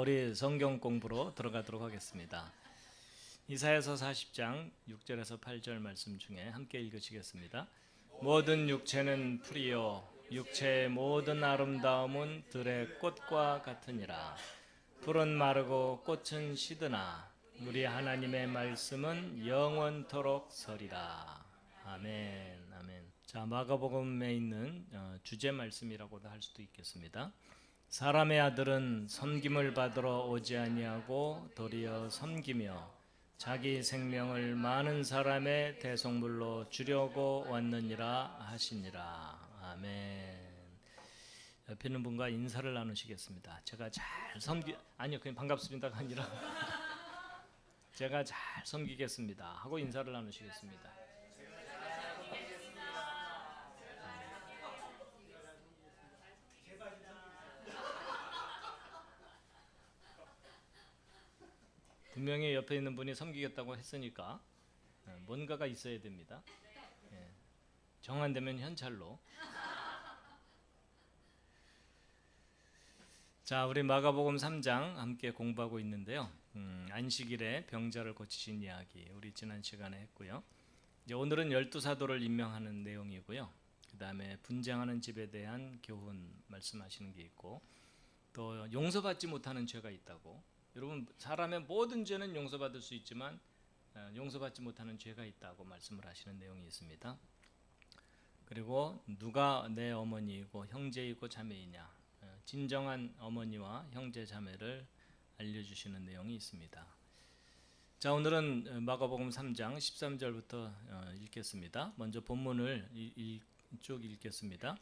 우리 성경 공부로 들어가도록 하겠습니다. 이사야서 40장 6절에서 8절 말씀 중에 함께 읽으시겠습니다. 모든 육체는 풀이요 육체의 모든 아름다움은 들의 꽃과 같으니라. 풀은 마르고 꽃은 시드나 우리 하나님의 말씀은 영원토록 서리라. 아멘. 아멘. 자, 마가복음에 있는 주제 말씀이라고도 할 수도 있겠습니다. 사람의 아들은 섬김을 받으러 오지 아니하고 도리어 섬기며 자기 생명을 많은 사람의 대속물로 주려고 왔느니라 하시니라. 아멘. 옆에 있는 분과 인사를 나누시겠습니다. 제가 잘 아니요, 그냥 반갑습니다가 아니라 제가 잘 섬기겠습니다 하고 인사를 나누시겠습니다. 분명히 옆에 있는 분이 섬기겠다고 했으니까 뭔가가 있어야 됩니다. 정 안 되면 현찰로. 자, 우리 마가복음 3장 함께 공부하고 있는데요. 안식일에 병자를 고치신 이야기 우리 지난 시간에 했고요. 이제 오늘은 12사도를 임명하는 내용이고요. 그 다음에 분쟁하는 집에 대한 교훈 말씀하시는 게 있고, 또 용서받지 못하는 죄가 있다고. 여러분, 사람의 모든 죄는 용서받을 수 있지만 용서받지 못하는 죄가 있다고 말씀을 하시는 내용이 있습니다. 그리고 누가 내 어머니이고 형제이고 자매이냐, 진정한 어머니와 형제 자매를 알려주시는 내용이 있습니다. 자, 오늘은 마가복음 3장 13절부터 읽겠습니다. 먼저 본문을 쭉 읽겠습니다.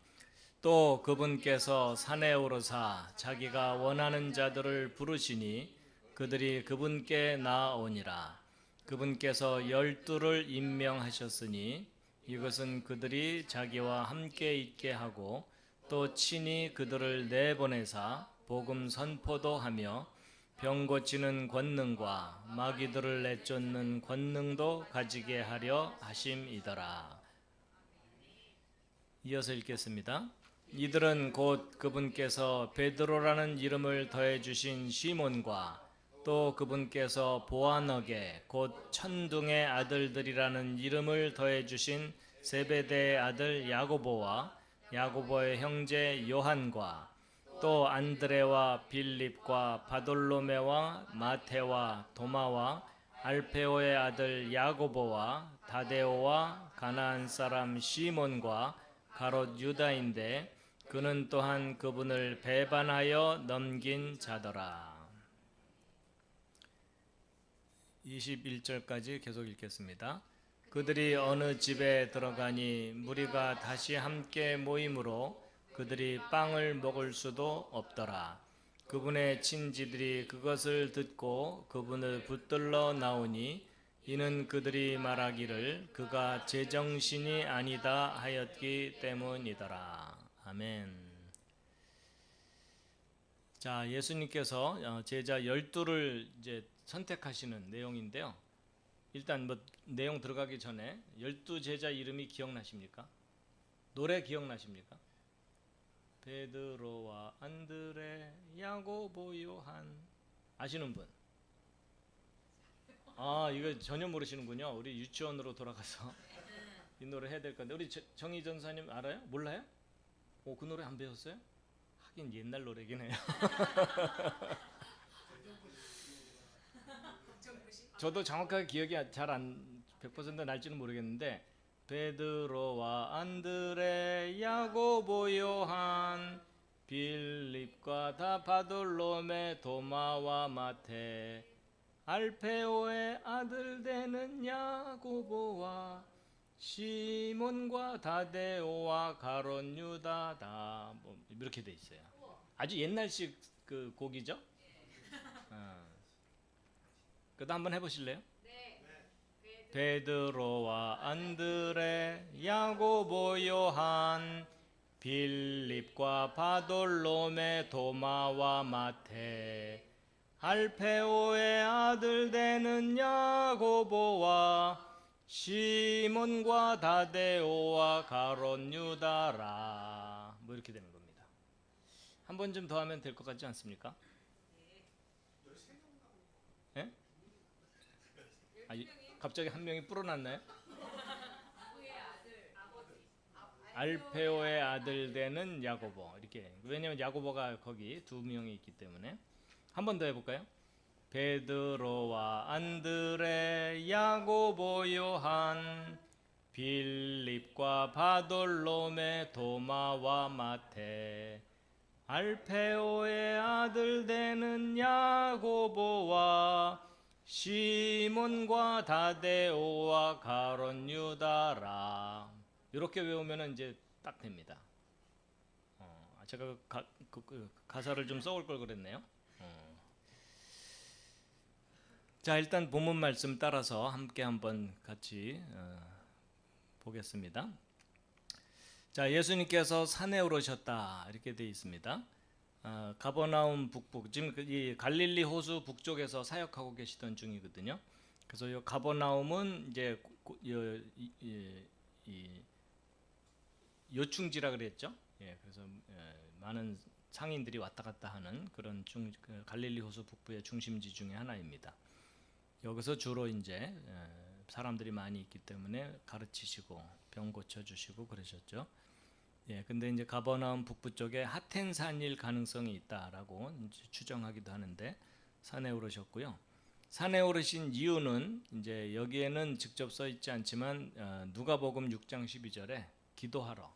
또 그분께서 산에 오르사 자기가 원하는 자들을 부르시니 그들이 그분께 나아오니라. 그분께서 12를 임명하셨으니 이것은 그들이 자기와 함께 있게 하고 또 친히 그들을 내보내사 복음 선포도 하며 병 고치는 권능과 마귀들을 내쫓는 권능도 가지게 하려 하심이더라. 이어서 읽겠습니다. 이들은 곧 그분께서 베드로라는 이름을 더해 주신 시몬과 또 그분께서 보아너게 곧 천둥의 아들들이라는 이름을 더해 주신 세베대의 아들 야고보와 야고보의 형제 요한과 또 안드레와 빌립과 바돌로메와 마테와 도마와 알페오의 아들 야고보와 다데오와 가나안 사람 시몬과 가롯 유다인데 그는 또한 그분을 배반하여 넘긴 자더라. 21절까지 계속 읽겠습니다. 그들이 어느 집에 들어가니 무리가 다시 함께 모이므로 그들이 빵을 먹을 수도 없더라. 그분의 친지들이 그것을 듣고 그분을 붙들러 나오니 이는 그들이 말하기를 그가 제정신이 아니다 하였기 때문이더라. 아멘. 자, 예수님께서 제자 12를 이제 선택하시는 내용인데요. 일단 내용 들어가기 전에 12 제자 이름이 기억나십니까? 노래 기억나십니까? 베드로와 안드레, 야고보, 요한. 아시는 분? 아, 이거 전혀 모르시는군요. 우리 유치원으로 돌아가서 이 노래 해야 될 건데, 우리 정희 전사님 알아요? 몰라요? 그 노래 안 배웠어요? 하긴 옛날 노래긴 해요. 저도 정확하게 기억이 잘 100% 날지는 모르겠는데, 베드로와 안드레, 야고보, 요한, 빌립과 바돌로메, 도마와 마테, 알페오의 아들 되는 야고보와 시몬과 다데오와 가롯 유다다. 이렇게 돼 있어요. 아주 옛날식 그 곡이죠. 그도 한번 해보실래요? 네. 베드로와 안드레, 야고보, 요한, 빌립과 바돌로메, 도마와 마테, 알페오의 아들 되는 야고보와 시몬과 다데오와 가롯 유다라. 이렇게 되는 겁니다. 한 번 좀 더 하면 될 것 같지 않습니까? 아, 갑자기 한 명이 불어났나요? 알페오의 아들 되는 야고보 이렇게. 왜냐하면 야고보가 거기 두 명이 있기 때문에. 한 번 더 해볼까요? 베드로와 안드레 야고보 요한 빌립과 바돌로메 도마와 마테 알페오의 아들 되는 야고보와 시몬과 다데오와 가론 유다라. 이렇게 외우면 이제 딱 됩니다. 제가 가사를 좀 써올 걸 그랬네요. 자, 일단 본문 말씀 따라서 함께 한번 같이 보겠습니다. 자, 예수님께서 산에 오르셨다 이렇게 되어 있습니다. 가버나움 북부, 지금 이 갈릴리 호수 북쪽에서 사역하고 계시던 중이거든요. 그래서 이 가버나움은 이제 요충지라 그랬죠. 예, 그래서 많은 상인들이 왔다 갔다 하는 그런 갈릴리 호수 북부의 중심지 중에 하나입니다. 여기서 주로 이제 사람들이 많이 있기 때문에 가르치시고 병 고쳐 주시고 그러셨죠. 예, 근데 이제 가버나움 북부 쪽에 하텐산일 가능성이 있다라고 이제 추정하기도 하는데 산에 오르셨고요. 산에 오르신 이유는 이제 여기에는 직접 써 있지 않지만 누가복음 6장 12절에 기도하러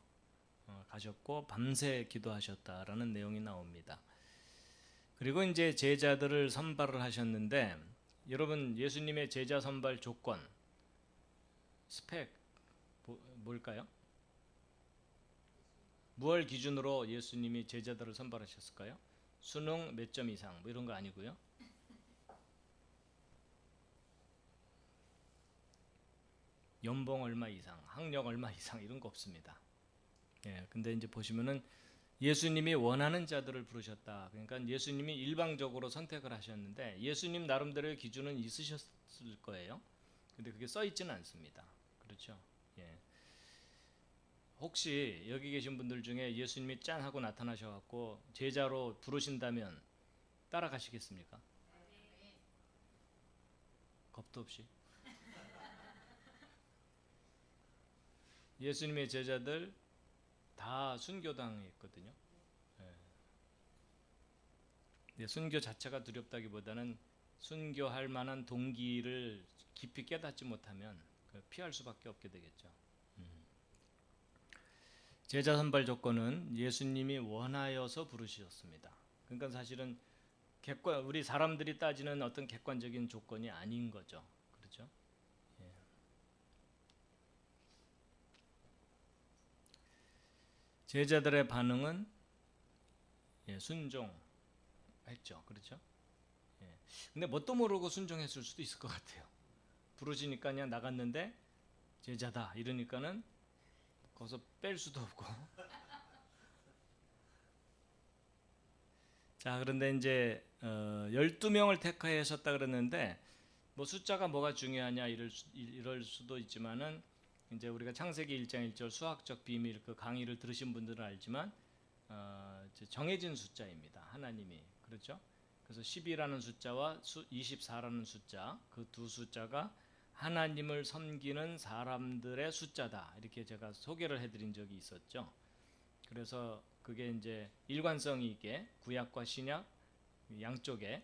가셨고 밤새 기도하셨다라는 내용이 나옵니다. 그리고 이제 제자들을 선발을 하셨는데, 여러분 예수님의 제자 선발 조건 스펙 뭘까요? 무엇 기준으로 예수님이 제자들을 선발하셨을까요? 수능 몇 점 이상 뭐 이런 거 아니고요. 연봉 얼마 이상, 학력 얼마 이상 이런 거 없습니다. 예, 근데 이제 보시면은 예수님이 원하는 자들을 부르셨다. 그러니까 예수님이 일방적으로 선택을 하셨는데 예수님 나름대로의 기준은 있으셨을 거예요. 근데 그게 써 있지는 않습니다. 그렇죠? 예. 혹시 여기 계신 분들 중에 예수님이 짠 하고 나타나셔갖고 제자로 부르신다면 따라가시겠습니까? 겁도 없이. 예수님의 제자들 다 순교당에 있거든요. 예. 순교 자체가 두렵다기보다는 순교할 만한 동기를 깊이 깨닫지 못하면 피할 수밖에 없게 되겠죠. 제자 선발 조건은 예수님이 원하여서 부르셨습니다. 그러니까 사실은 우리 사람들이 따지는 어떤 객관적인 조건이 아닌 거죠. 그렇죠? 예. 제자들의 반응은 순종했죠. 그렇죠? 예. 근데 뭣도 모르고 순종했을 수도 있을 것 같아요. 부르시니까 그냥 나갔는데 제자다 이러니까는 거기서 뺄 수도 없고. 자, 그런데 이제 12명을 택하셨다 그랬는데 뭐 숫자가 뭐가 중요하냐 이럴 수도 있지만은 이제 우리가 창세기 1장 1절 수학적 비밀 그 강의를 들으신 분들은 알지만 정해진 숫자입니다. 하나님이. 그렇죠? 그래서 10이라는 숫자와 24라는 숫자, 그 두 숫자가 하나님을 섬기는 사람들의 숫자다. 이렇게 제가 소개를 해드린 적이 있었죠. 그래서 그게 이제 일관성이 있게 구약과 신약 양쪽에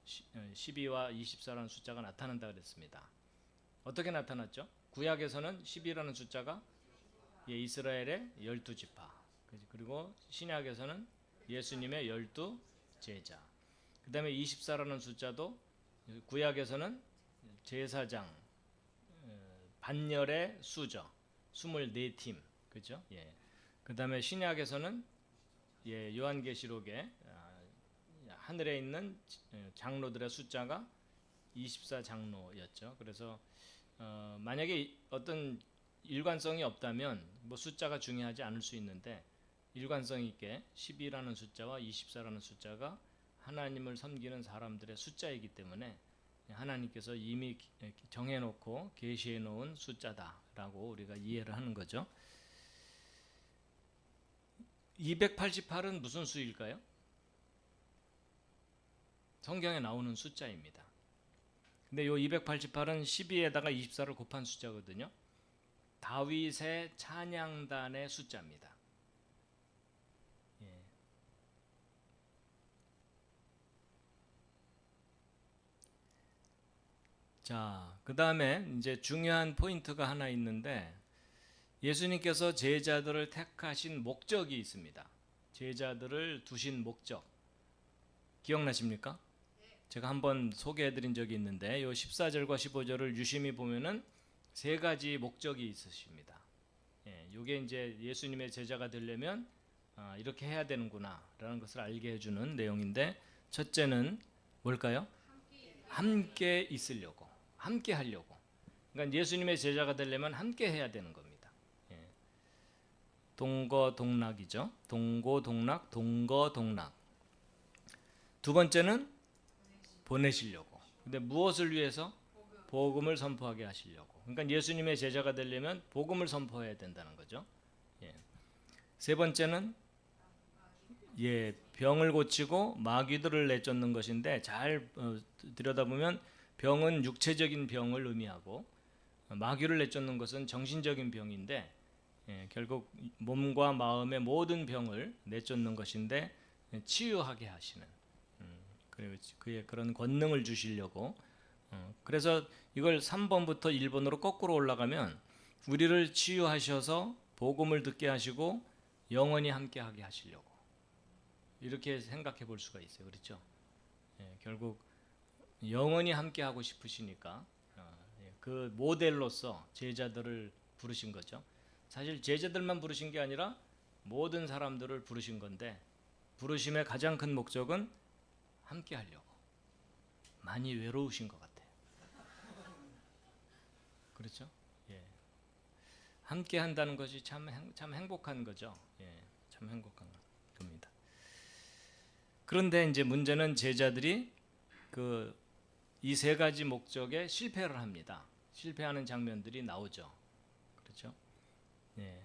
12와 24라는 숫자가 나타난다 그랬습니다. 어떻게 나타났죠? 구약에서는 10이라는 숫자가 이스라엘의 12지파, 그리고 신약에서는 예수님의 12제자, 그 다음에 24라는 숫자도 구약에서는 제사장 반열의 수죠. 24팀. 그죠? 예. 그 다음에 신약에서는 요한계시록에 하늘에 있는 장로들의 숫자가 24장로였죠. 그래서 만약에 어떤 일관성이 없다면 뭐 숫자가 중요하지 않을 수 있는데 일관성 있게 12라는 숫자와 24라는 숫자가 하나님을 섬기는 사람들의 숫자이기 때문에 하나님께서 이미 정해놓고 계시해 놓은 숫자다라고 우리가 이해를 하는 거죠. 288은 무슨 수일까요? 성경에 나오는 숫자입니다. 근데 요 288은 12에다가 24를 곱한 숫자거든요. 다윗의 찬양단의 숫자입니다. 예. 자, 그 다음에 이제 중요한 포인트가 하나 있는데 예수님께서 제자들을 택하신 목적이 있습니다. 제자들을 두신 목적 기억나십니까? 제가 한번 소개해드린 적이 있는데 요 14절과 15절을 유심히 보면은 세 가지 목적이 있으십니다. 예, 이게 이제 예수님의 제자가 되려면 이렇게 해야 되는구나라는 것을 알게 해주는 내용인데 첫째는 뭘까요? 함께 있으려고, 함께 하려고. 그러니까 예수님의 제자가 되려면 함께 해야 되는 겁니다. 예. 동거동락이죠. 동고동락, 동거동락. 두 번째는 보내시려고. 근데 무엇을 위해서? 복음을 선포하게 하시려고. 그러니까 예수님의 제자가 되려면 복음을 선포해야 된다는 거죠. 예. 세 번째는 병을 고치고 마귀들을 내쫓는 것인데 잘 들여다보면 병은 육체적인 병을 의미하고 마귀를 내쫓는 것은 정신적인 병인데 결국 몸과 마음의 모든 병을 내쫓는 것인데 치유하게 하시는 그의 그런 권능을 주시려고. 그래서 이걸 3번부터 1번으로 거꾸로 올라가면 우리를 치유하셔서 복음을 듣게 하시고 영원히 함께하게 하시려고 이렇게 생각해 볼 수가 있어요. 그렇죠? 결국 영원히 함께하고 싶으시니까 그 모델로서 제자들을 부르신 거죠. 사실 제자들만 부르신 게 아니라 모든 사람들을 부르신 건데 부르심의 가장 큰 목적은 함께하려고. 많이 외로우신 것 같아요. 그렇죠? 예. 함께 한다는 것이 참 행복한 거죠. 예. 참 행복한 겁니다. 그런데 이제 문제는 제자들이 이 세 가지 목적에 실패를 합니다. 실패하는 장면들이 나오죠. 그렇죠? 예.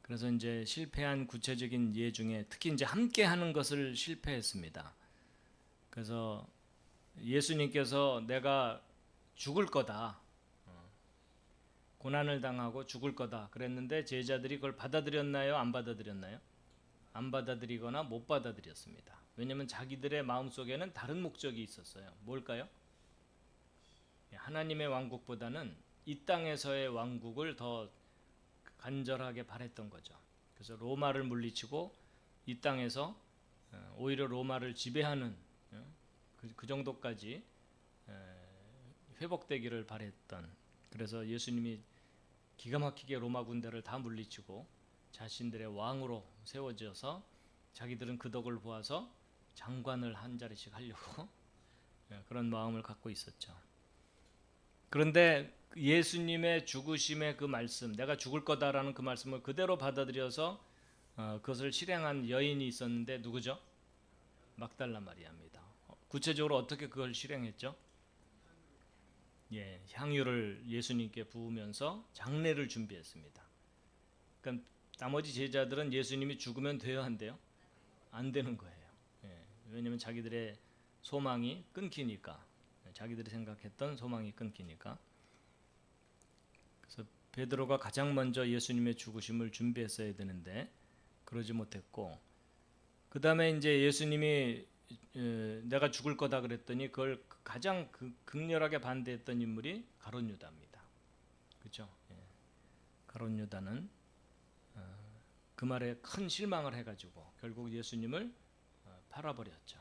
그래서 이제 실패한 구체적인 예 중에 특히 이제 함께 하는 것을 실패했습니다. 그래서 예수님께서 내가 죽을 거다, 고난을 당하고 죽을 거다 그랬는데 제자들이 그걸 받아들였나요? 안 받아들였나요? 안 받아들이거나 못 받아들였습니다. 왜냐하면 자기들의 마음속에는 다른 목적이 있었어요. 뭘까요? 하나님의 왕국보다는 이 땅에서의 왕국을 더 간절하게 바랬던 거죠. 그래서 로마를 물리치고 이 땅에서 오히려 로마를 지배하는 그 정도까지 회복되기를 바랬던. 그래서 예수님이 기가 막히게 로마 군대를 다 물리치고 자신들의 왕으로 세워져서 자기들은 그 덕을 보아서 장관을 한 자리씩 하려고 그런 마음을 갖고 있었죠. 그런데 예수님의 죽으심의 그 말씀, 내가 죽을 거다라는 그 말씀을 그대로 받아들여서 그것을 실행한 여인이 있었는데 누구죠? 막달라 마리아입니다. 구체적으로 어떻게 그걸 실행했죠? 향유를 예수님께 부으면서 장례를 준비했습니다. 그러니까 나머지 제자들은 예수님이 죽으면 돼야 한대요? 안 되는 거예요. 왜냐하면 자기들의 소망이 끊기니까, 자기들이 생각했던 소망이 끊기니까. 그래서 베드로가 가장 먼저 예수님의 죽으심을 준비했어야 되는데 그러지 못했고, 그 다음에 이제 예수님이 내가 죽을 거다 그랬더니 그걸 가장 극렬하게 반대했던 인물이 가룟 유다입니다. 그렇죠? 가룟 유다는 그 말에 큰 실망을 해가지고 결국 예수님을 팔아버렸죠.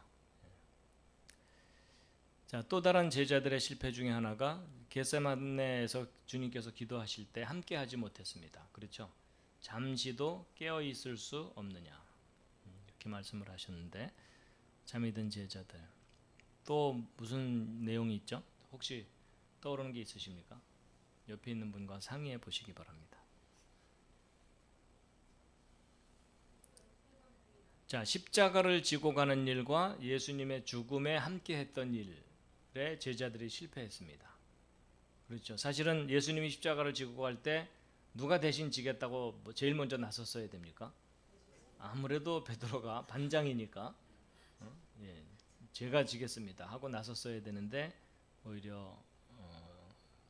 자, 또 다른 제자들의 실패 중에 하나가 겟세마네에서 주님께서 기도하실 때 함께 하지 못했습니다. 그렇죠? 잠시도 깨어 있을 수 없느냐 이렇게 말씀을 하셨는데 잠이 든 제자들. 또 무슨 내용이 있죠? 혹시 떠오르는 게 있으십니까? 옆에 있는 분과 상의해 보시기 바랍니다. 자, 십자가를 지고 가는 일과 예수님의 죽음에 함께 했던 일에 제자들이 실패했습니다. 그렇죠. 사실은 예수님이 십자가를 지고 갈 때 누가 대신 지겠다고 제일 먼저 나섰어야 됩니까? 아무래도 베드로가 반장이니까 제가 지겠습니다 하고 나섰어야 되는데 오히려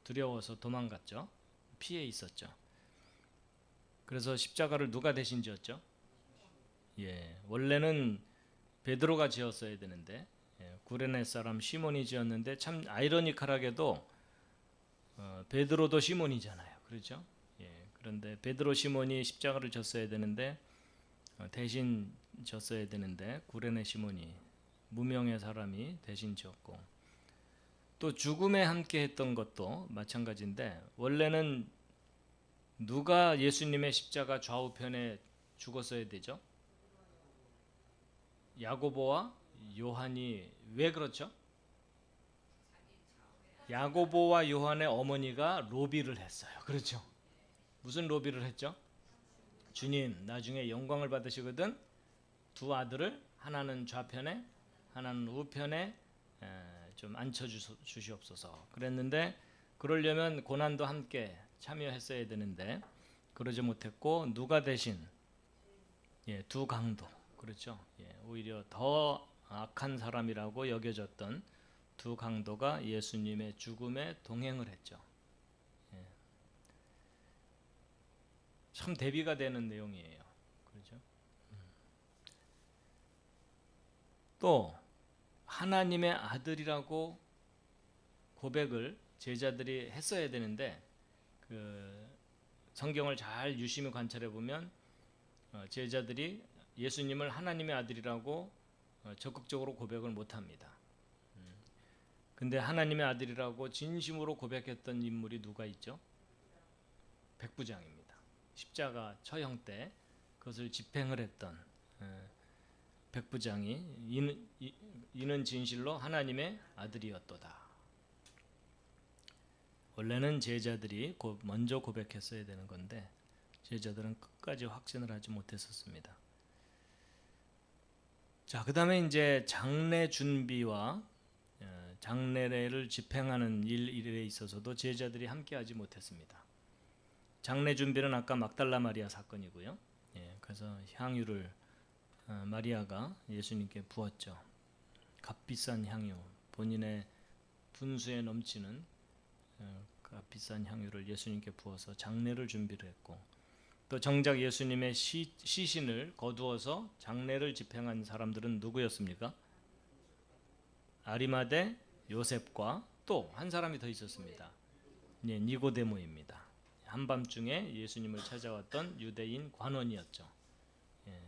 두려워서 도망갔죠. 피해 있었죠. 그래서 십자가를 누가 대신 지었죠? 예, 원래는 베드로가 지었어야 되는데 구레네 사람 시몬이 지었는데 참 아이러니컬하게도 베드로도 시몬이잖아요. 그렇죠? 예, 그런데 베드로 시몬이 십자가를 졌어야 되는데 대신 졌어야 되는데 구레네 시몬이 무명의 사람이 대신 지었고, 또 죽음에 함께 했던 것도 마찬가지인데 원래는 누가 예수님의 십자가 좌우편에 죽었어야 되죠? 야고보와 요한이. 왜 그렇죠? 야고보와 요한의 어머니가 로비를 했어요. 그렇죠? 무슨 로비를 했죠? 주님 나중에 영광을 받으시거든 두 아들을 하나는 좌편에 하나는 우편에 좀 앉혀 주시옵소서 그랬는데, 그러려면 고난도 함께 참여했어야 되는데 그러지 못했고 누가 대신? 예, 두 강도. 그렇죠? 예, 오히려 더 악한 사람이라고 여겨졌던 두 강도가 예수님의 죽음에 동행을 했죠. 예. 참 대비가 되는 내용이에요. 그렇죠? 또 하나님의 아들이라고 고백을 제자들이 했어야 되는데 그 성경을 잘 유심히 관찰해 보면 제자들이 예수님을 하나님의 아들이라고 적극적으로 고백을 못합니다. 근데 하나님의 아들이라고 진심으로 고백했던 인물이 누가 있죠? 백부장입니다. 십자가 처형 때 그것을 집행을 했던 백부장이 이는 진실로 하나님의 아들이었도다. 원래는 제자들이 먼저 고백했어야 되는 건데 제자들은 끝까지 확신을 하지 못했었습니다. 자, 그다음에 이제 장례 준비와 장례를 집행하는 일에 있어서도 제자들이 함께하지 못했습니다. 장례 준비는 아까 막달라 마리아 사건이고요. 예, 그래서 향유를 마리아가 예수님께 부었죠. 값비싼 향유, 본인의 분수에 넘치는 값비싼 향유를 예수님께 부어서 장례를 준비를 했고, 또 정작 예수님의 시신을 거두어서 장례를 집행한 사람들은 누구였습니까? 아리마대 요셉과 또 한 사람이 더 있었습니다. 네, 니고데모입니다. 한밤중에 예수님을 찾아왔던 유대인 관원이었죠. 예,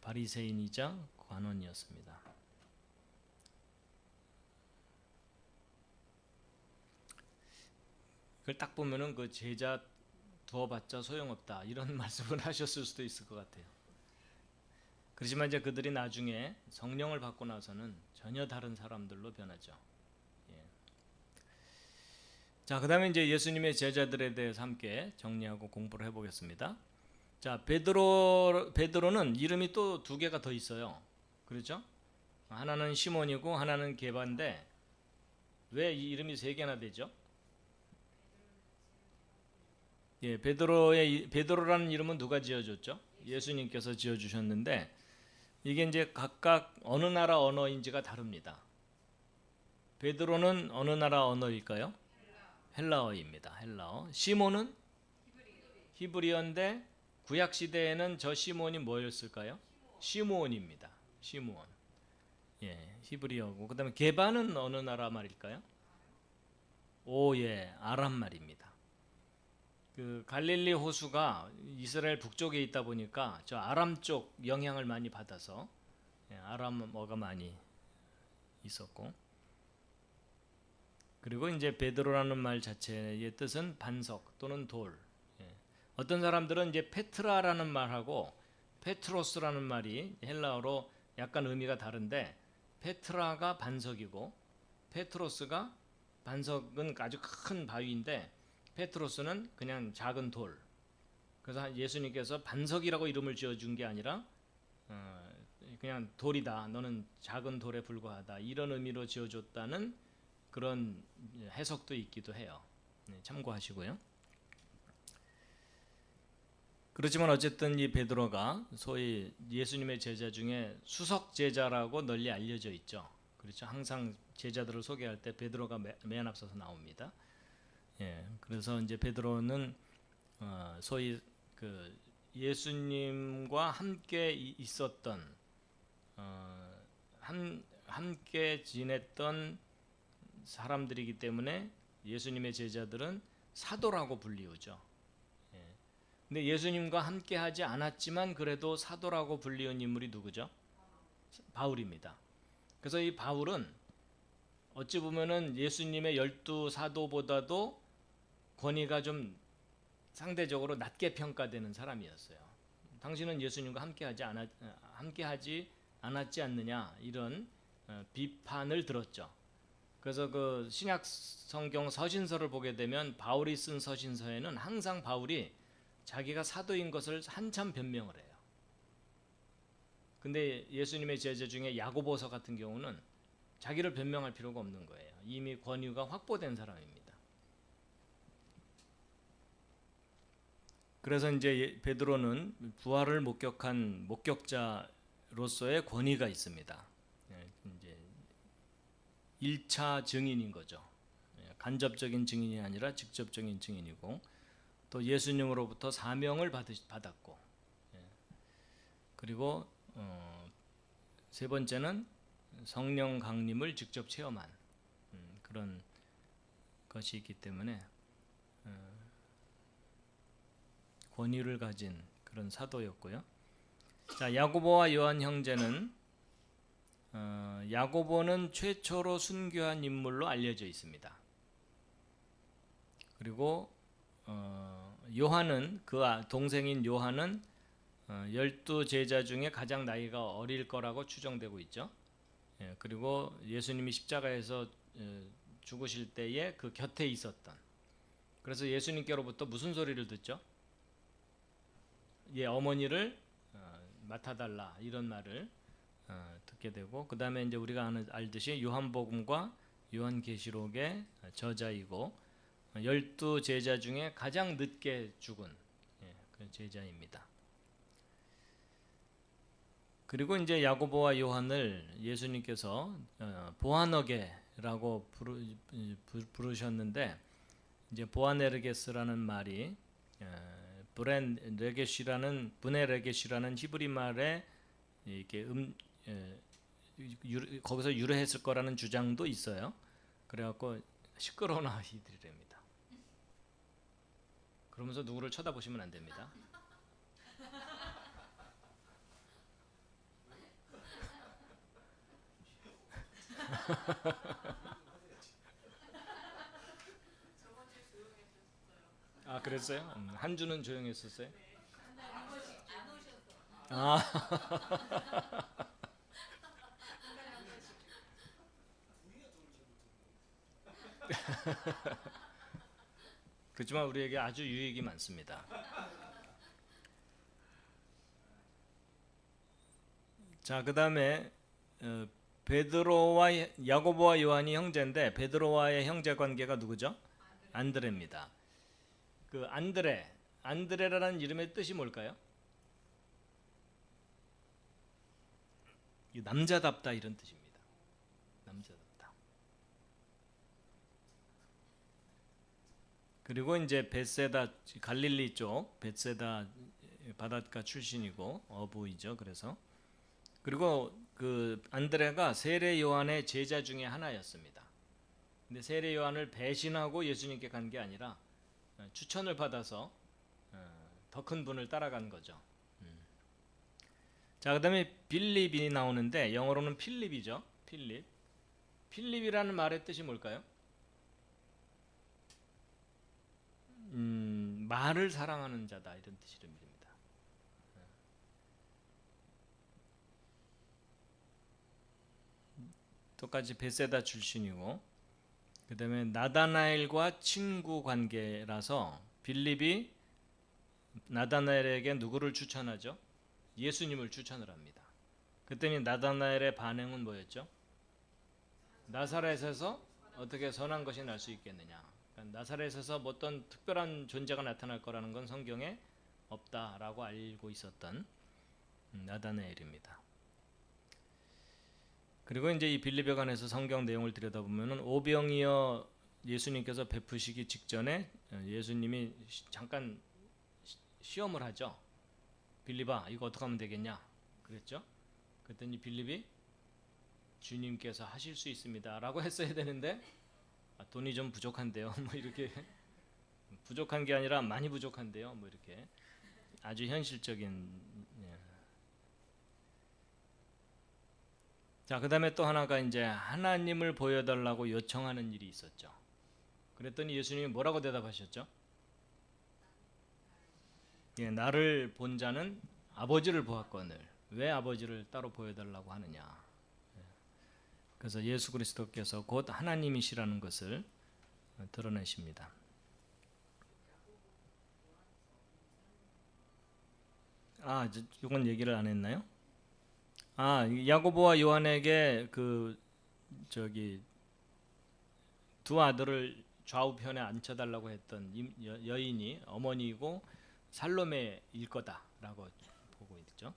바리새인이자 관원이었습니다. 그걸 딱 보면은 그 제자 두어봤자 소용없다 이런 말씀을 하셨을 수도 있을 것 같아요. 그렇지만 이제 그들이 나중에 성령을 받고 나서는 전혀 다른 사람들로 변하죠. 예. 자, 그다음에 이제 예수님의 제자들에 대해서 함께 정리하고 공부를 해보겠습니다. 자, 베드로는 이름이 또 두 개가 더 있어요. 그렇죠? 하나는 시몬이고 하나는 게바인데 왜 이 이름이 세 개나 되죠? 예, 베드로라는 이름은 누가 지어줬죠? 예수님께서 지어주셨는데 이게 이제 각각 어느 나라 언어인지가 다릅니다. 베드로는 어느 나라 언어일까요? 헬라어입니다. 헬라어. 시몬은 히브리어인데 구약 시대에는 저 시몬이 뭐였을까요? 시므온입니다. 시므온. 예, 히브리어고. 그다음에 게바는 어느 나라 말일까요? 예, 아람 말입니다. 그 갈릴리 호수가 이스라엘 북쪽에 있다 보니까 저 아람 쪽 영향을 많이 받아서 아람어가 많이 있었고, 그리고 이제 베드로라는 말 자체의 뜻은 반석 또는 돌. 어떤 사람들은 이제 페트라라는 말하고 페트로스라는 말이 헬라어로 약간 의미가 다른데 페트라가 반석이고 페트로스가, 반석은 아주 큰 바위인데 페트로스는 그냥 작은 돌. 그래서 예수님께서 반석이라고 이름을 지어준 게 아니라 그냥 돌이다, 너는 작은 돌에 불과하다, 이런 의미로 지어줬다는 그런 해석도 있기도 해요. 참고하시고요. 그렇지만 어쨌든 이 베드로가 소위 예수님의 제자 중에 수석 제자라고 널리 알려져 있죠. 그렇죠? 항상 제자들을 소개할 때 베드로가 맨 앞서서 나옵니다. 예, 그래서 이제 베드로는 소위 그 예수님과 함께 있었던 함께 지냈던 사람들이기 때문에 예수님의 제자들은 사도라고 불리우죠. 예. 근데 예수님과 함께 하지 않았지만 그래도 사도라고 불리운 인물이 누구죠? 바울입니다. 그래서 이 바울은 어찌 보면은 예수님의 12사도보다도 권위가 좀 상대적으로 낮게 평가되는 사람이었어요. 당신은 예수님과 함께하지 않았지 않느냐 이런 비판을 들었죠. 그래서 그 신약 성경 서신서를 보게 되면 바울이 쓴 서신서에는 항상 바울이 자기가 사도인 것을 한참 변명을 해요. 근데 예수님의 제자 중에 야고보서 같은 경우는 자기를 변명할 필요가 없는 거예요. 이미 권위가 확보된 사람입니다. 그래서 이제 베드로는 부활을 목격한 목격자로서의 권위가 있습니다. 이제 1차 증인인 거죠. 간접적인 증인이 아니라 직접적인 증인이고 또 예수님으로부터 사명을 받았고 그리고 세 번째는 성령 강림을 직접 체험한 그런 것이 있기 때문에 권위를 가진 그런 사도였고요. 자, 야고보와 요한 형제는 야고보는 최초로 순교한 인물로 알려져 있습니다. 그리고 요한은 그 동생인 요한은 12제자 중에 가장 나이가 어릴 거라고 추정되고 있죠. 그리고 예수님이 십자가에서 죽으실 때에 그 곁에 있었던. 그래서 예수님께로부터 무슨 소리를 듣죠? 어머니를 맡아달라 이런 말을 듣게 되고 그 다음에 이제 우리가 알듯이 요한복음과 요한계시록의 저자이고 12제자 중에 가장 늦게 죽은 그 제자입니다. 그리고 이제 야고보와 요한을 예수님께서 보아너게라고 부르셨는데 이제 보아네르게스라는 말이 브네레게시라는 히브리 말에 이렇게 거기서 유래했을 거라는 주장도 있어요. 그래갖고 시끄러운 아이들이랍니다. 그러면서 누구를 쳐다보시면 안 됩니다. 아 그랬어요? 한 주는 조용했었어요? 아 그렇지만 우리에게 아주 유익이 많습니다. 자, 그 다음에 베드로와 야고보와 요한이 형제인데 베드로와의 형제 관계가 누구죠? 안드레입니다. 그 안드레라는 이름의 뜻이 뭘까요? 남자답다 이런 뜻입니다. 남자답다. 그리고 이제 벳세다 갈릴리 쪽 벳세다 바닷가 출신이고 어부이죠. 그리고 그 안드레가 세례 요한의 제자 중에 하나였습니다. 근데 세례 요한을 배신하고 예수님께 간 게 아니라 추천을 받아서 더 큰 분을 따라간 거죠. 자, 그다음에 빌립이 나오는데 영어로는 필립이죠. 필립이라는 말의 뜻이 뭘까요? 말을 사랑하는 자다 이런 뜻입니다. 똑같이 베세다 출신이고 그 다음에 나다나엘과 친구 관계라서 빌립이 나다나엘에게 누구를 추천하죠? 예수님을 추천을 합니다. 그랬더니 나다나엘의 반응은 뭐였죠? 나사렛에서 어떻게 선한 것이 날 수 있겠느냐. 그러니까 나사렛에서 어떤 특별한 존재가 나타날 거라는 건 성경에 없다라고 알고 있었던 나다나엘입니다. 그리고 이제 이 빌립에 관해서 성경 내용을 들여다보면은 오병이어 예수님께서 베푸시기 직전에 예수님이 잠깐 시험을 하죠. 빌립아, 이거 어떻게 하면 되겠냐? 그랬죠. 그랬더니 빌립이 주님께서 하실 수 있습니다라고 했어야 되는데 돈이 좀 부족한데요. 뭐 이렇게 부족한 게 아니라 많이 부족한데요. 뭐 이렇게 아주 현실적인. 자, 그다음에 또 하나가 이제 하나님을 보여달라고 요청하는 일이 있었죠. 그랬더니 예수님이 뭐라고 대답하셨죠? 예, 나를 본 자는 아버지를 보았거늘 왜 아버지를 따로 보여달라고 하느냐. 그래서 예수 그리스도께서 곧 하나님이시라는 것을 드러내십니다. 이건 얘기를 안 했나요? 야고보와 요한에게 두 아들을 좌우편에 앉혀달라고 했던 여인이 어머니이고 살로메일 거다라고 보고 있죠.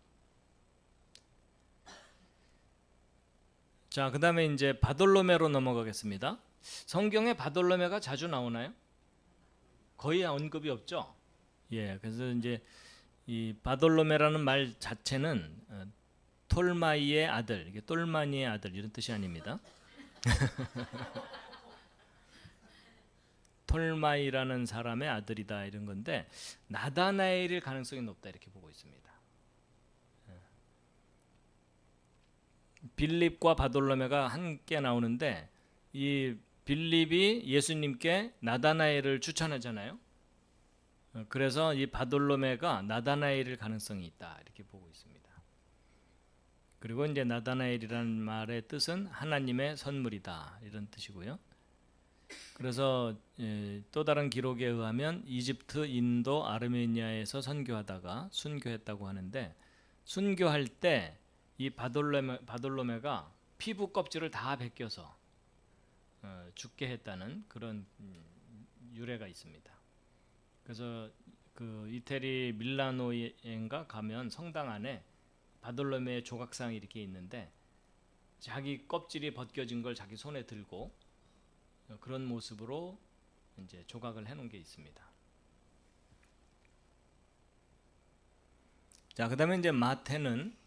자, 그다음에 이제 바돌로메로 넘어가겠습니다. 성경에 바돌로메가 자주 나오나요? 거의 언급이 없죠. 예, 그래서 이제 이 바돌로메라는 말 자체는 톨마이의 아들, 이게 똘마니의 아들 이런 뜻이 아닙니다. 톨마이라는 사람의 아들이다 이런 건데 나다나엘일 가능성이 높다 이렇게 보고 있습니다. 빌립과 바돌로메가 함께 나오는데 이 빌립이 예수님께 나다나엘을 추천하잖아요. 그래서 이 바돌로메가 나다나엘일 가능성이 있다 이렇게 보고 있습니다. 그리고 이제 나다나엘이라는 말의 뜻은 하나님의 선물이다 이런 뜻이고요. 그래서 또 다른 기록에 의하면 이집트, 인도, 아르메니아에서 선교하다가 순교했다고 하는데 순교할 때 이 바돌로메가 피부 껍질을 다 벗겨서 죽게 했다는 그런 유래가 있습니다. 그래서 그 이태리 밀라노인가 가면 성당 안에 바돌로메의 조각상이 이렇게 있는데 자기 껍질이 벗겨진 걸 자기 손에 들고 그런 모습으로 이제 조각을 해놓은 게 있습니다. 자, 그다음에 이제 마태는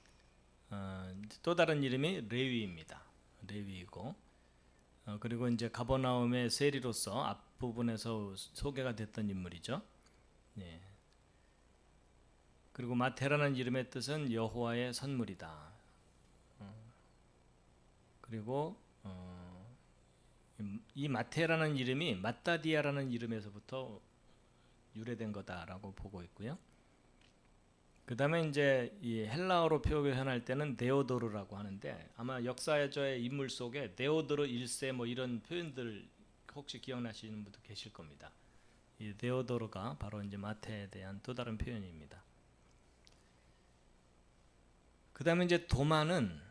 또 다른 이름이 레위입니다. 레위이고 그리고 이제 가버나움의 세리로서 앞부분에서 소개가 됐던 인물이죠. 예. 그리고 마테라는 이름의 뜻은 여호와의 선물이다. 그리고 이 마테라는 이름이 마따디아라는 이름에서부터 유래된 거다라고 보고 있고요. 그 다음에 이제 이 헬라어로 표현할 때는 데오도르라고 하는데 아마 역사저의 인물 속에 데오도르 1세 뭐 이런 표현들 혹시 기억나시는 분도 계실 겁니다. 이 데오도르가 바로 이제 마태에 대한 또 다른 표현입니다. 그 다음에 이제 도마는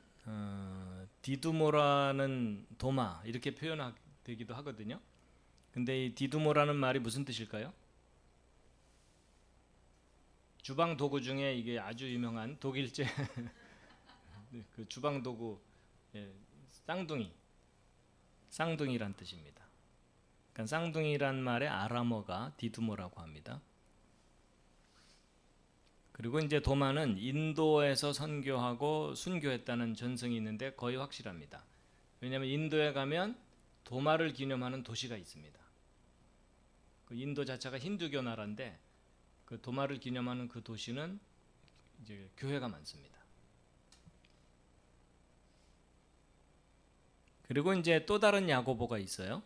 디두모라는 도마 이렇게 표현되기도 하거든요. 근데 이 디두모라는 말이 무슨 뜻일까요? 주방 도구 중에 이게 아주 유명한 독일제 그 주방 도구 쌍둥이란 뜻입니다. 그러니까 쌍둥이란 말의 아람어가 디두모라고 합니다. 그리고 이제 도마는 인도에서 선교하고 순교했다는 전승이 있는데 거의 확실합니다. 왜냐하면 인도에 가면 도마를 기념하는 도시가 있습니다. 그 인도 자체가 힌두교 나라인데 그 도마를 기념하는 그 도시는 이제 교회가 많습니다. 그리고 이제 또 다른 야고보가 있어요.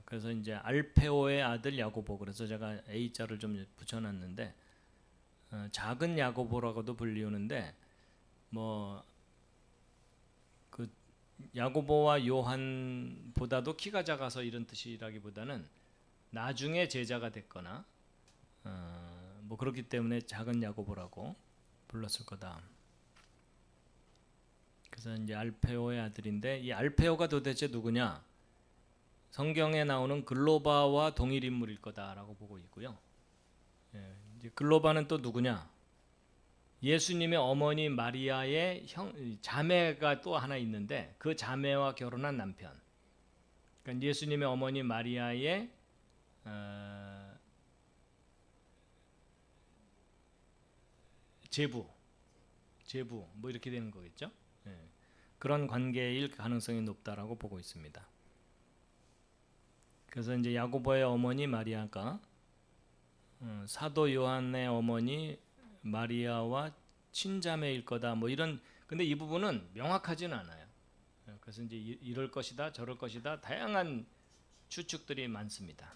그래서 이제 알페오의 아들 야고보. 그래서 제가 A자를 좀 붙여놨는데 작은 야고보라고도 불리우는데 뭐 그 야고보와 요한보다도 키가 작아서 이런 뜻이라기보다는 나중에 제자가 됐거나 뭐 그렇기 때문에 작은 야고보라고 불렀을 거다. 그래서 이제 알페오의 아들인데 이 알페오가 도대체 누구냐? 성경에 나오는 글로바와 동일 인물일 거다라고 보고 있고요. 이제 글로바는 또 누구냐? 예수님의 어머니 마리아의 자매가 또 하나 있는데 그 자매와 결혼한 남편. 그러니까 예수님의 어머니 마리아의 제부 뭐 이렇게 되는 거겠죠. 예. 그런 관계일 가능성이 높다라고 보고 있습니다. 그래서 이제 야고보의 어머니 마리아가 사도 요한의 어머니 마리아와 친자매일 거다. 뭐 이런, 근데 이 부분은 명확하지는 않아요. 그래서 이제 이럴 것이다, 저럴 것이다, 다양한 추측들이 많습니다.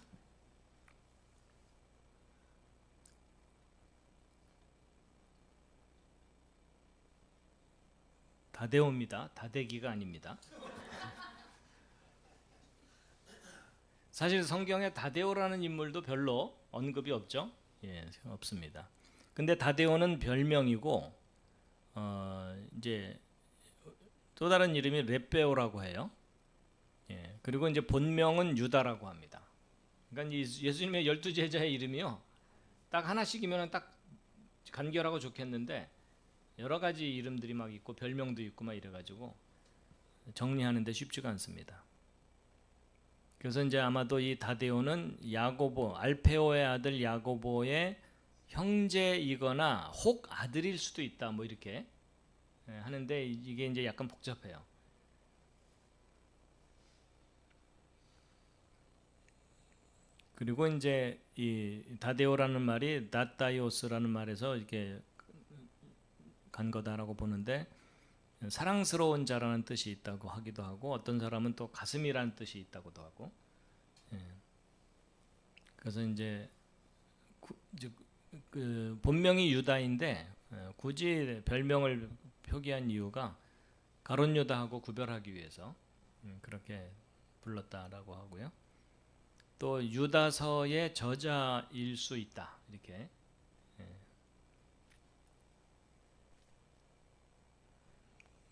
다데오입니다. 다대기가 아닙니다. 사실 성경에 다데오라는 인물도 별로 언급이 없죠. 예, 없습니다. 근데 다데오는 별명이고 이제 또 다른 이름이 렙베오라고 해요. 예, 그리고 이제 본명은 유다라고 합니다. 그러니까 예수님의 12제자의 이름이요, 딱 하나씩이면 딱 간결하고 좋겠는데 여러 가지 이름들이 막 있고 별명도 있고 막 이래가지고 정리하는데 쉽지가 않습니다. 그래서 이제 아마도 이 다데오는 야고보, 알페오의 아들 야고보의 형제이거나 혹 아들일 수도 있다, 뭐 이렇게 하는데 이게 이제 약간 복잡해요. 그리고 이제 이 다데오라는 말이 나타이오스라는 말에서 이렇게 간 거다라고 보는데, 사랑스러운 자라는 뜻이 있다고 하기도 하고 어떤 사람은 또 가슴이라는 뜻이 있다고도 하고. 그래서 이제 그 본명이 유다인데 굳이 별명을 표기한 이유가 가룟 유다하고 구별하기 위해서 그렇게 불렀다라고 하고요. 또 유다서의 저자일 수 있다, 이렇게.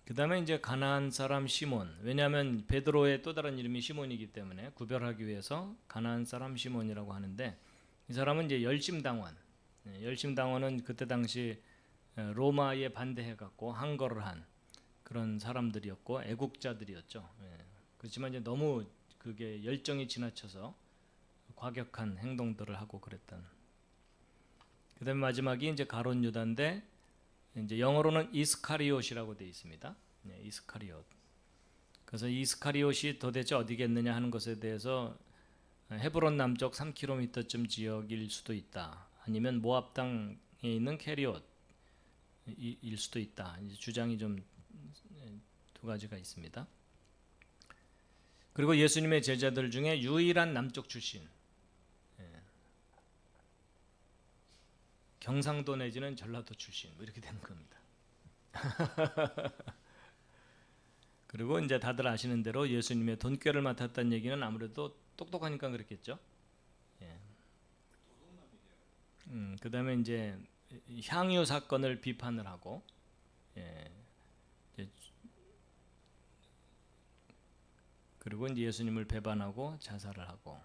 그 다음에 이제 가나안 사람 시몬, 왜냐하면 베드로의 또 다른 이름이 시몬이기 때문에 구별하기 위해서 가나안 사람 시몬이라고 하는데, 이 사람은 이제 열심당원은 그때 당시 로마에 반대해갖고 항거를 한 그런 사람들이었고 애국자들이었죠. 그렇지만 이제 너무 그게 열정이 지나쳐서 과격한 행동들을 하고 그랬던. 그 다음에 마지막이 이제 가룟 유다인데, 이제 영어로는 이스카리옷이라고 되어 있습니다. 이스카리옷. 그래서 이스카리옷이 도대체 어디겠느냐 하는 것에 대해서 헤브론 남쪽 3km쯤 지역일 수도 있다, 아니면 모압 땅에 있는 캐리옷일 수도 있다. 이제 주장이 좀 두 가지가 있습니다. 그리고 예수님의 제자들 중에 유일한 남쪽 출신, 경상도 내지는 전라도 출신, 뭐 이렇게 되는 겁니다. 그리고 이제 다들 아시는 대로 예수님의 돈꾀를 맡았다는 얘기는 아무래도 똑똑하니까 그랬겠죠. 그 다음에 이제 향유 사건을 비판을 하고, 그리고 이제 예수님을 배반하고 자살을 하고.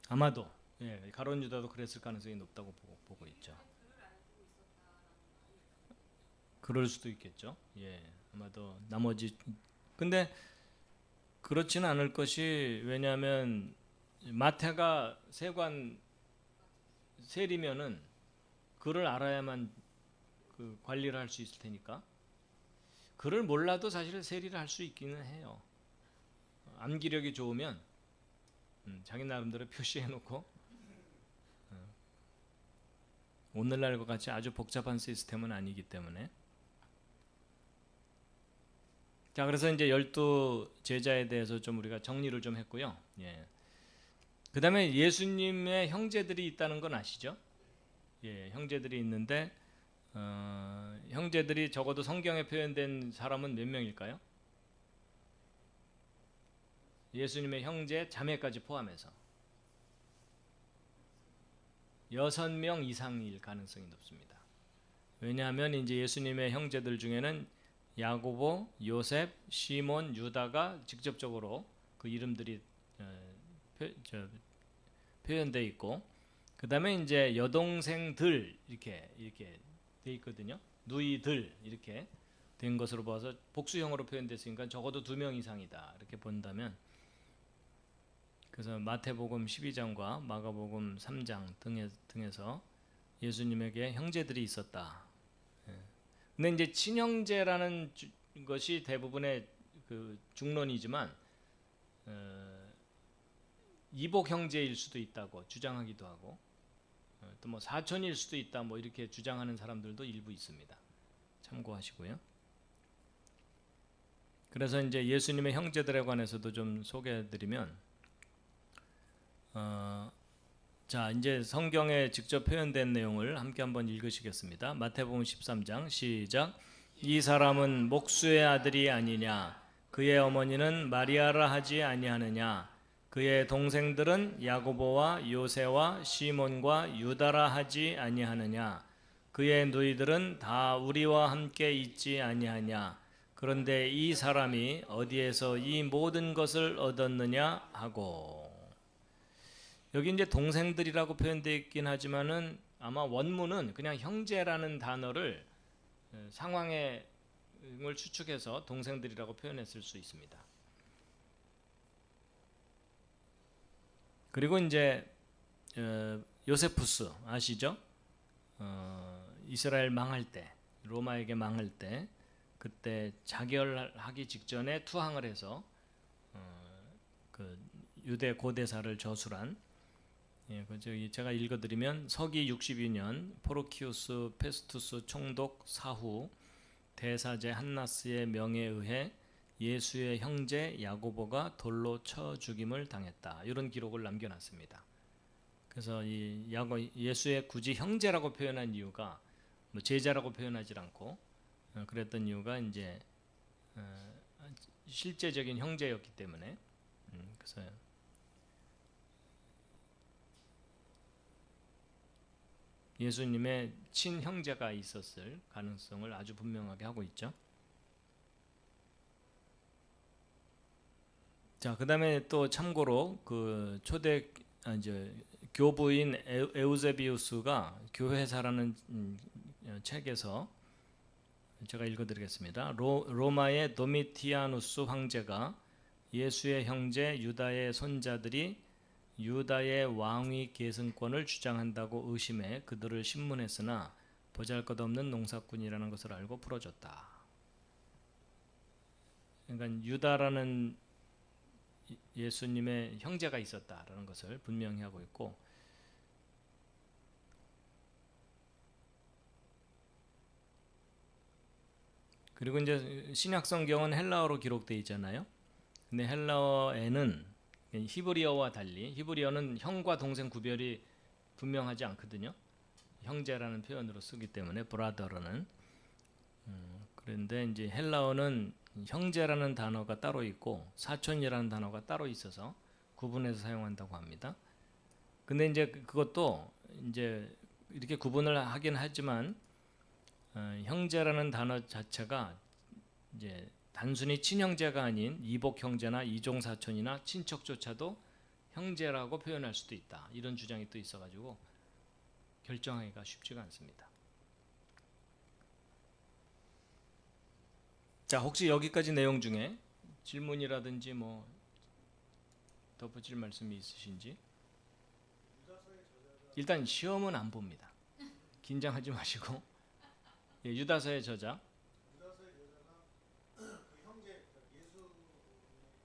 아마도 가룟 유다도 그랬을 가능성이 높다고 보고 있죠. 그럴 수도 있겠죠. 아마도 나머지, 근데 그렇지는 않을 것이, 왜냐하면 마태가 세관 세리면은 그를 알아야만 그 관리를 할 수 있을 테니까, 그를 몰라도 사실 세리를 할 수 있기는 해요. 암기력이 좋으면 자기 나름대로 표시해놓고, 오늘날과 같이 아주 복잡한 시스템은 아니기 때문에. 자, 그래서 이제 12제자에 대해서 좀 우리가 정리를 좀 했고요. 그 다음에 예수님의 형제들이 있다는 건 아시죠? 형제들이 있는데 형제들이 적어도 성경에 표현된 사람은 몇 명일까요? 예수님의 형제 자매까지 포함해서 6명 이상일 가능성이 높습니다. 왜냐하면 이제 예수님의 형제들 중에는 야고보, 요셉, 시몬, 유다가 직접적으로 그 이름들이 표현되어 있고, 그다음에 이제 여동생들 이렇게 돼 있거든요. 누이들 이렇게 된 것으로 봐서 복수형으로 표현됐으니까 적어도 2명 이상이다 이렇게 본다면, 그래서 마태복음 12장과 마가복음 3장 등에서 예수님에게 형제들이 있었다. 근데 이제 친형제라는 것이 대부분의 그 중론이지만 이복 형제일 수도 있다고 주장하기도 하고, 또 뭐 사촌일 수도 있다 뭐 이렇게 주장하는 사람들도 일부 있습니다. 참고하시고요. 그래서 이제 예수님의 형제들에 관해서도 좀 소개해드리면, 자 이제 성경에 직접 표현된 내용을 함께 한번 읽으시겠습니다. 마태복음 13장 시작. 이 사람은 목수의 아들이 아니냐? 그의 어머니는 마리아라 하지 아니하느냐? 그의 동생들은 야고보와 요새와 시몬과 유다라 하지 아니하느냐? 그의 누이들은 다 우리와 함께 있지 아니하냐? 그런데 이 사람이 어디에서 이 모든 것을 얻었느냐 하고. 여기 이제 동생들이라고 표현되어 있긴 하지만은 아마 원문은 그냥 형제라는 단어를 상황을 추측해서 동생들이라고 표현했을 수 있습니다. 그리고 이제 요세푸스 아시죠? 이스라엘 망할 때, 로마에게 망할 때, 그때 자결하기 직전에 투항을 해서 그 유대 고대사를 저술한, 제가 읽어드리면 서기 62년 포르키우스 페스투스 총독 사후 대사제 한나스의 명에 의해 예수의 형제 야고보가 돌로 쳐 죽임을 당했다. 이런 기록을 남겨놨습니다. 그래서 예수의 굳이 형제라고 표현한 이유가 뭐 제자라고 표현하지 않고 그랬던 이유가 이제 실제적인 형제였기 때문에, 그래서 예수님의 친형제가 있었을 가능성을 아주 분명하게 하고 있죠. 자, 그다음에 또 참고로 그 초대 이제 교부인 에우세비우스가 교회사라는 책에서 제가 읽어드리겠습니다. 로마의 도미티아누스 황제가 예수의 형제 유다의 손자들이 유다의 왕위 계승권을 주장한다고 의심해 그들을 신문했으나 보잘것없는 농사꾼이라는 것을 알고 풀어줬다. 그러니까 유다라는 예수님의 형제가 있었다라는 것을 분명히 하고 있고, 그리고 이제 신약 성경은 헬라어로 기록되어 있잖아요. 근데 헬라어에는 히브리어와 달리, 히브리어는 형과 동생 구별이 분명하지 않거든요. 형제라는 표현으로 쓰기 때문에 브라더라는. 그런데 이제 헬라어는 형제라는 단어가 따로 있고 사촌이라는 단어가 따로 있어서 구분해서 사용한다고 합니다. 근데 이제 그것도 이제 이렇게 구분을 하긴 하지만 형제라는 단어 자체가 이제 단순히 친형제가 아닌 이복 형제나 이종 사촌이나 친척조차도 형제라고 표현할 수도 있다. 이런 주장이 또 있어가지고 결정하기가 쉽지가 않습니다. 자, 혹시 여기까지 내용 중에 질문이라든지 뭐 덧붙일 말씀이 있으신지? 일단 시험은 안 봅니다. 긴장하지 마시고. 예, 유다서의 저자.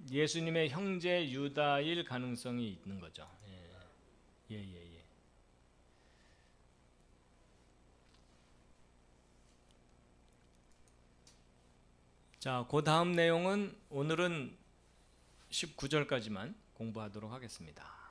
예수님의 형제 유다일 가능성이 있는 거죠. 예. 자, 그 다음 내용은 오늘은 19절까지만 공부하도록 하겠습니다.